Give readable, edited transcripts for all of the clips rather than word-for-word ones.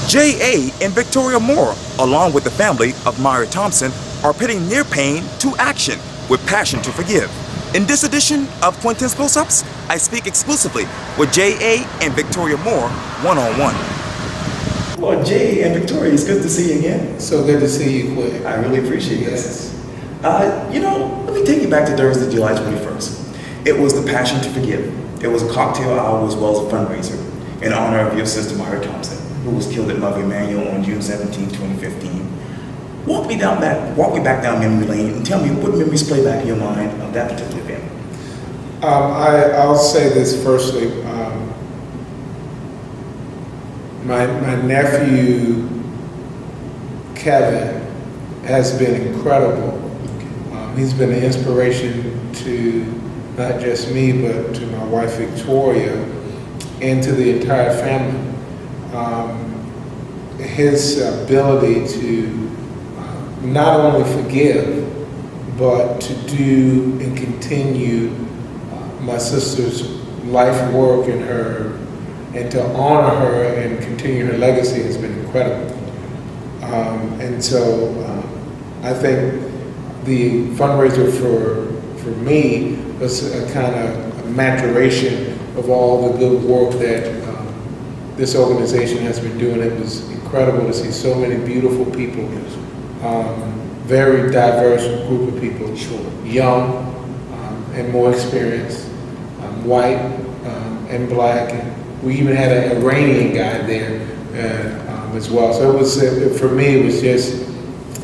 J.A. and Victoria Moore, along with the family of Myra Thompson, are putting their pain to action with passion to forgive. In this edition of Quintin's Close-Ups, I speak exclusively with J.A. and Victoria Moore one-on-one. Well, J.A. and Victoria, it's good to see you again. So good to see you, Quinn. I really appreciate this. Let me take you back to Thursday, July 21st. It was the Passion to Forgive. It was a cocktail hour as well as a fundraiser in honor of your sister, Myra Thompson, who was killed at Mother Emanuel on June 17, 2015. Walk me back down memory lane and tell me what memories play back in your mind of that particular event. I'll say this firstly. My nephew, Kevin, has been incredible. He's been an inspiration to not just me, but to my wife, Victoria, and to the entire family. His ability to not only forgive, but to do and continue my sister's life work and to honor her and continue her legacy has been incredible. And so I think the fundraiser for me was a kind of maturation of all the good work that this organization has been doing. It was incredible to see so many beautiful people, very diverse group of people, young and more experienced, white and black, and we even had an Iranian guy there as well. So it was for me.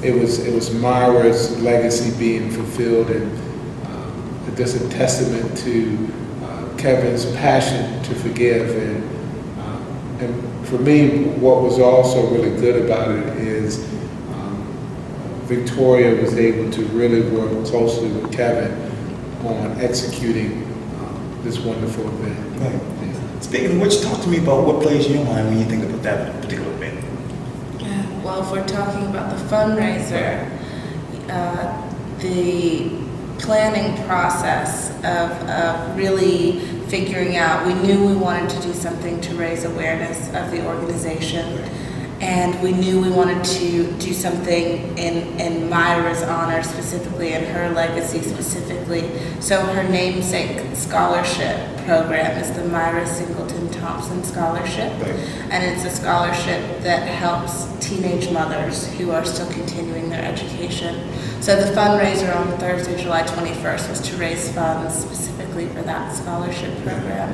It was Myra's legacy being fulfilled, and just a testament to Kevin's passion to forgive. And for me, what was also really good about it is Victoria was able to really work closely with Kevin on executing this wonderful event. Right. Yeah. Speaking of which, talk to me about what plays in your mind when you think about that particular event. Yeah, well, if we're talking about the fundraiser, the planning process of really figuring out, we knew we wanted to do something to raise awareness of the organization, and we knew we wanted to do something in Myra's honor specifically, and her legacy specifically. So her namesake scholarship program is the Myra Singleton Thompson Scholarship, and it's a scholarship that helps teenage mothers who are still continuing their education. So the fundraiser on Thursday, July 21st was to raise funds specifically for that scholarship program.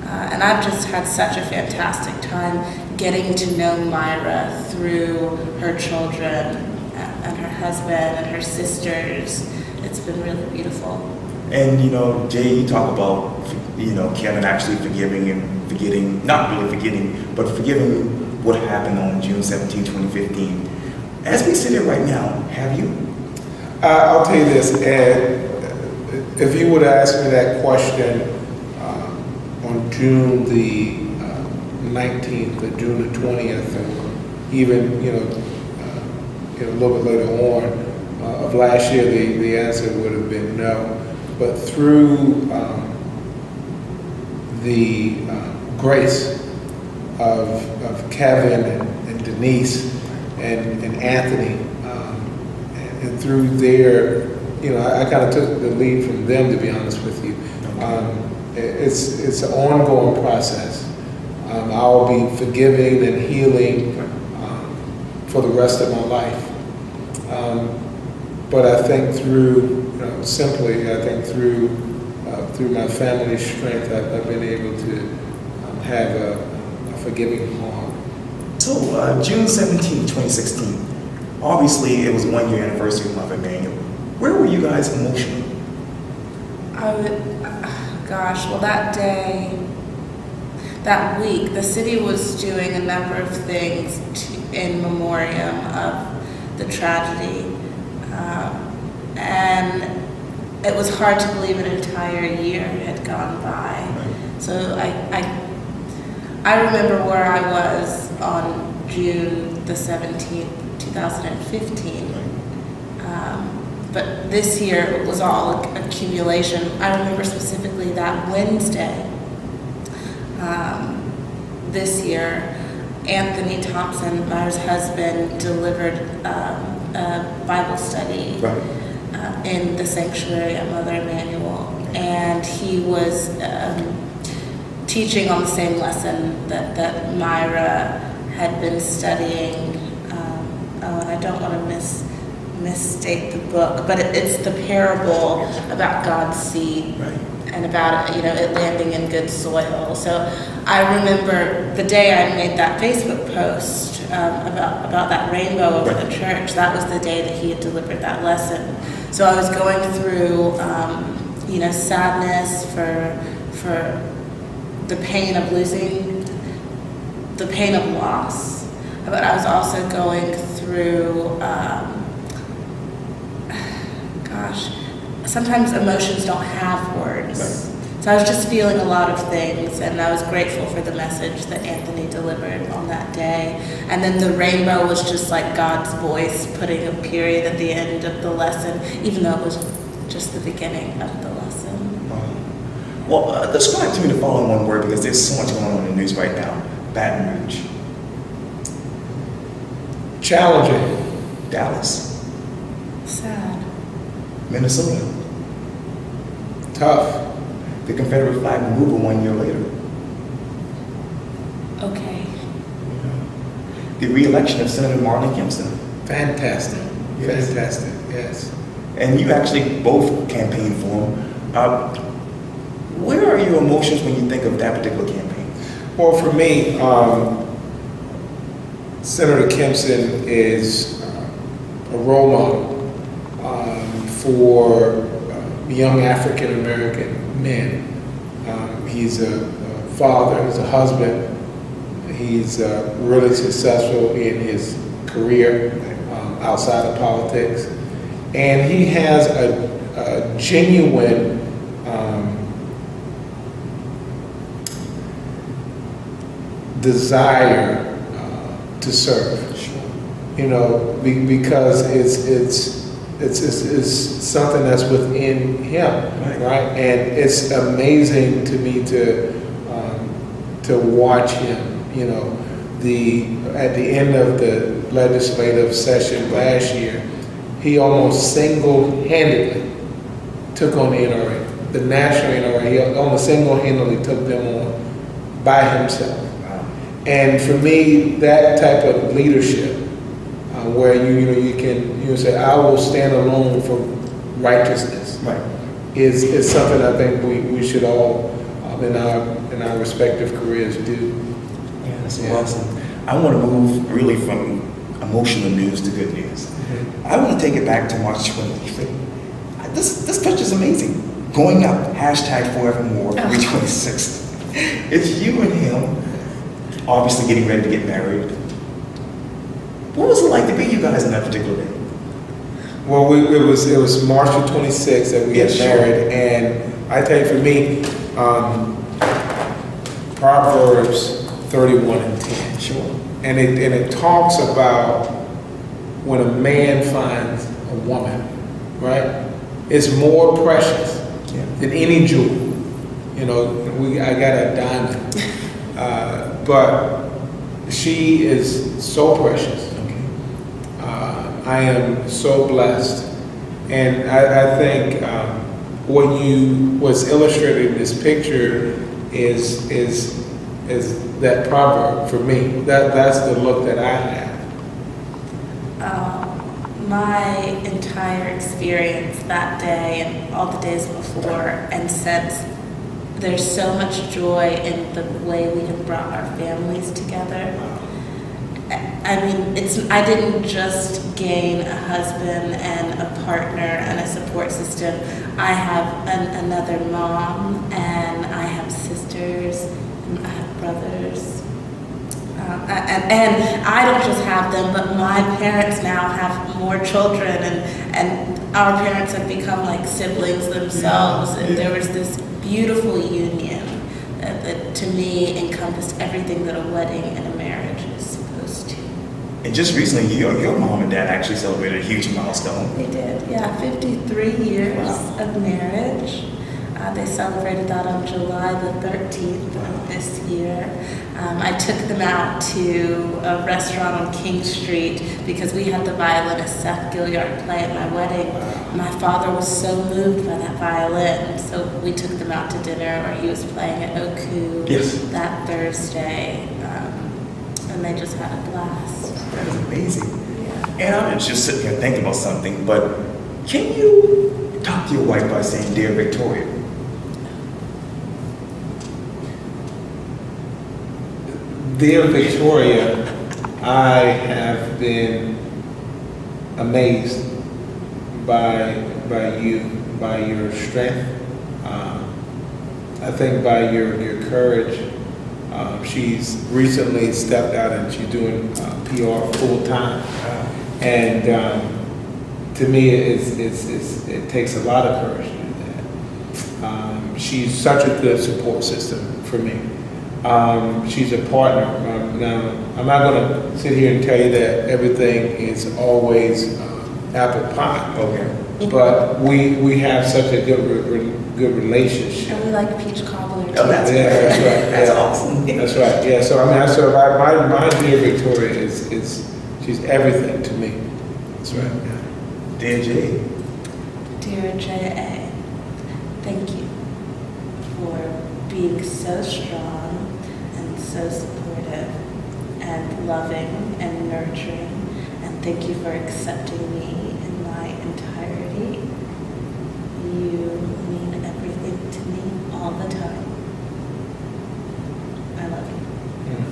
And I've just had such a fantastic time getting to know Myra through her children and her husband and her sisters. It's been really beautiful. And Jay, you talk about Kevin actually forgiving and forgetting, not really forgetting, but forgiving what happened on June 17, 2015. As we sit here right now, have you? I'll tell you this, Ed, if you would ask me that question on June the 19th or June the 20th, or even a little bit later on of last year, the answer would have been no. But through the grace of Kevin and Denise and Anthony, and through their, I kind of took the lead from them, to be honest with you. It's an ongoing process. I'll be forgiving and healing for the rest of my life. But I think through, through my family's strength, I've been able to have a forgiving heart. So June 17, 2016, obviously it was 1 year anniversary of Mother Emanuel. Where were you guys emotionally? Well, that day, that week, the city was doing a number of things in memoriam of the tragedy, and it was hard to believe an entire year had gone by. So I remember where I was on June the 17th, 2015. But this year it was all accumulation. I remember specifically that Wednesday this year, Anthony Thompson, Myra's husband, delivered a Bible study Right. in the sanctuary at Mother Emanuel, and he was teaching on the same lesson that Myra had been studying. And I don't want to misstate the book, but it's the parable about God's seed. Right. And about it landing in good soil. So I remember the day I made that Facebook post about that rainbow over the church. That was the day that he had delivered that lesson. So I was going through, sadness for the pain of losing, the pain of loss. But I was also going through, sometimes emotions don't have words. Right. So I was just feeling a lot of things, and I was grateful for the message that Anthony delivered on that day. And then the rainbow was just like God's voice putting a period at the end of the lesson, even though it was just the beginning of the lesson. Wow. Well, describe to me the following one word, because there's so much going on in the news right now. Baton Rouge. Challenging. Dallas. Sad. Minnesota. Tough. The Confederate flag removal 1 year later. Okay. The re-election of Senator Marlon Kimpson. Fantastic. Yes. Fantastic. Yes. And you actually both campaigned for him. Where are your emotions when you think of that particular campaign? Well, for me, Senator Kimpson is a role model for young African American men. He's a father, he's a husband, he's really successful in his career outside of politics, and he has a genuine desire to serve. Sure. Because it's something that's within him, right? And it's amazing to me to watch him. At the end of the legislative session last year, he almost single-handedly took on the NRA, the national NRA. He almost single-handedly took them on by himself. Wow. And for me, that type of leadership, where you can say, I will stand alone for righteousness, Right. is something I think we should all in our respective careers do. Yeah, that's awesome. I want to move really from emotional news to good news. Mm-hmm. I want to take it back to March 25th. This picture is amazing. Going up, #forevermore, 3/26. It's you and him, obviously getting ready to get married. What was it like to be you guys on that particular day? Well, it was March the 26th that we got Sure. married, and I tell you, for me, Proverbs 31:10. Sure. And it talks about when a man finds a woman, right? It's more precious than any jewel. I got a diamond, but she is so precious. I am so blessed, and I think what's illustrated in this picture is that proverb for me. That's the look that I have. My entire experience that day and all the days before and since, there's so much joy in the way we have brought our families together. I mean, I didn't just gain a husband and a partner and a support system. I have another mom, and I have sisters, and I have brothers. And I don't just have them, but my parents now have more children, and our parents have become like siblings themselves. And there was this beautiful union that to me encompassed everything that a wedding and a marriage is supposed to. And just recently, your mom and dad actually celebrated a huge milestone. They did, yeah, 53 years of marriage. They celebrated that on July the 13th of this year. I took them out to a restaurant on King Street because we had the violinist Seth Gilliard play at my wedding. My father was so moved by that violin, so we took them out to dinner where he was playing at Oku that Thursday, and they just had a blast. That is amazing. Yeah. And I'm just sitting here thinking about something, but can you talk to your wife by saying, "Dear Victoria"? Dear Victoria, I have been amazed by you, by your strength. I think by your courage. She's recently stepped out and she's doing PR full time, and to me, it takes a lot of courage to do that. She's such a good support system for me. She's a partner. Now, I'm not going to sit here and tell you that everything is always apple pie. Okay. But we have such a good relationship. And we like peach cobbler too. Oh, that's Yeah, that's right. That's Yeah. awesome. That's right. Yeah. So my dear Victoria is she's everything to me. That's right. Yeah. Dear Jay. Dear J.A., thank you for being so strong and so supportive and loving and nurturing, and thank you for accepting me in my entirety. You mean everything to me all the time. I love you.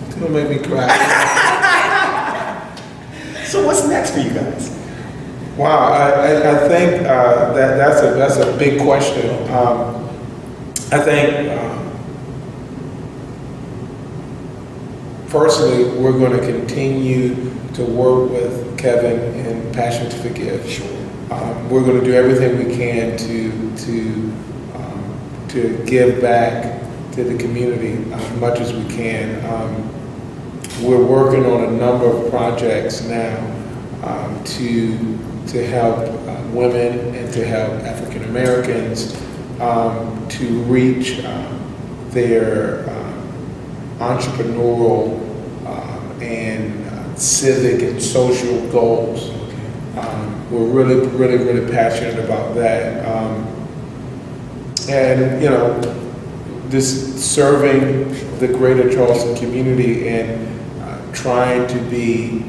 It's gonna make me cry. So what's next for you guys? Wow, I think that's a big question. I think firstly, we're going to continue to work with Kevin in Passion to Forgive. Sure. We're going to do everything we can to give back to the community as much as we can. We're working on a number of projects now to help women and to help African Americans to reach their entrepreneurial and civic and social goals. We're really passionate about that. And, you know, just serving the greater Charleston community and trying to be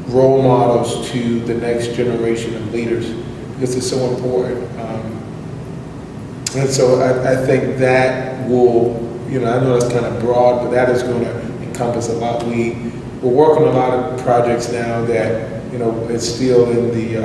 role models to the next generation of leaders, because it's so important. And so I think that will, you know, I know that's kind of broad, but that is going to encompass a lot. We're working on a lot of projects now that, you know, it's still in the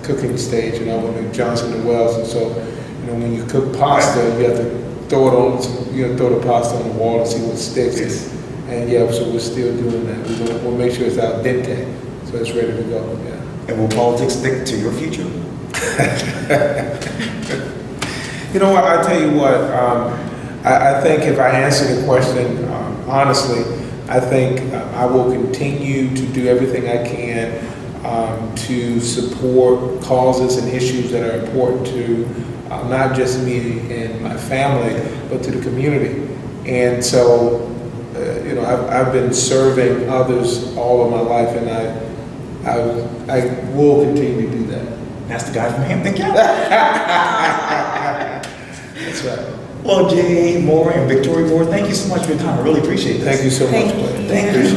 cooking stage, you know, with the Johnson and Wells. And so, you know, when you cook pasta, you have to throw it on, you know, throw the pasta on the wall and see what sticks. Yes. And yeah, so we're still doing that. We'll make sure it's al dente, so it's ready to go. Yeah. And will politics stick to your future? You know what? I tell you what. I think if I answer the question honestly, I think I will continue to do everything I can to support causes and issues that are important to not just me and my family, but to the community. And so, you know, I've been serving others all of my life, and I will continue to do that. That's the guy from Hampton County. That's right. Well, Jay Moore and Victoria Moore, thank you so much for your time. I really appreciate this. Thank you so much. Thank you. Quintin. Thank you.